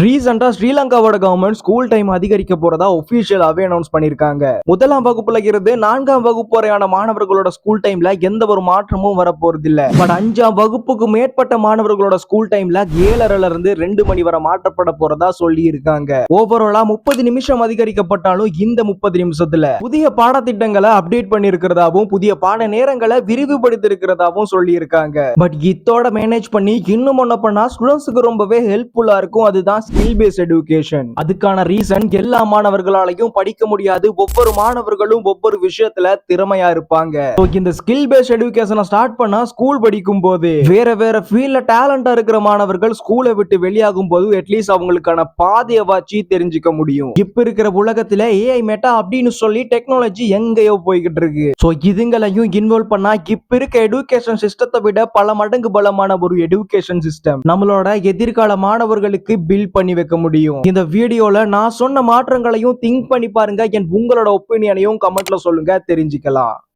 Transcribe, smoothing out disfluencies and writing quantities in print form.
ரீசெண்டா ஸ்ரீலங்காவோட government school time அதிகரிக்க போறதா ஒபிஷியலாவே அனௌன்ஸ் பண்ணிருக்காங்க. முதலாம் வகுப்புல இருந்து 4ஆம் வகுப்பு வரையான மாணவர்களோட ஸ்கூல் டைம்ல எந்த ஒரு மாற்றமும் வர போறது இல்ல. பட் 5ஆம் வகுப்புக்கு மேற்பட்ட மாணவர்களோட ஸ்கூல் டைம்ல 7:30ல இருந்து 2 மணி வரை மாற்றப்பட போறதா சொல்லி இருக்காங்க. ஓவராலா 30 நிமிஷம் அதிகரிக்கப்பட்டாலும் இந்த 30 நிமிஷத்துல புதிய பாடத்திட்டங்களை அப்டேட் பண்ணி இருக்கிறதாவும் புதிய பாட நேரங்களை விரிவுபடுத்தி இருக்கிறதாவும் சொல்லி இருக்காங்க. பட் இதோட மேனேஜ் பண்ணி இன்னும் ஒன்ன பண்ணா ஸ்டூடெண்ட்ஸ்க்கு ரொம்பவே ஹெல்ப்ஃபுல்லா இருக்கும். அதுதான் ஸ்கில் பேஸ்ட் எஜுகேஷன். அதுக்கான ரீசன் எல்லா மாணவர்களாலையும் படிக்க முடியாது. ஒவ்வொரு மாணவர்களும் ஒவ்வொரு விஷயத்துல திறமையா இருப்பாங்க. இந்த ஸ்கில் பேஸ்ட் எஜுகேஷனை ஸ்டார்ட் பண்ணா ஸ்கூல் படிக்கும் போது வேற வேற ஃபீல்ட்ல டேலண்டா இருக்கிற மாணவர்கள் ஸ்கூலை விட்டு வெளியாகும் போது அட்லீஸ்ட் அவங்களுக்கான பாதையை வச்சு தெரிஞ்சுக்க முடியும். இப்ப இருக்கிற உலகத்துல ஏஐ மெட்டா அப்படின்னு சொல்லி டெக்னாலஜி எங்கேயோ போய்கிட்டு இருக்கு. சோ இதுங்களையும் இன்வால்வ் பண்ணா இப்ப இருக்க எஜுகேஷன் சிஸ்டத்தை விட பல மடங்கு பலமான ஒரு எஜுகேஷன் சிஸ்டம் நம்மளோட எதிர்கால மாணவர்களுக்கு பில்ட் பண்ணி வைக்க முடியும். இந்த வீடியோல நான் சொன்ன மாற்றங்களையும் திங்க் பண்ணி பாருங்க. உங்களோட ஒப்பீனியனையும் கமெண்ட்ல சொல்லுங்க, தெரிஞ்சுக்கலாம்.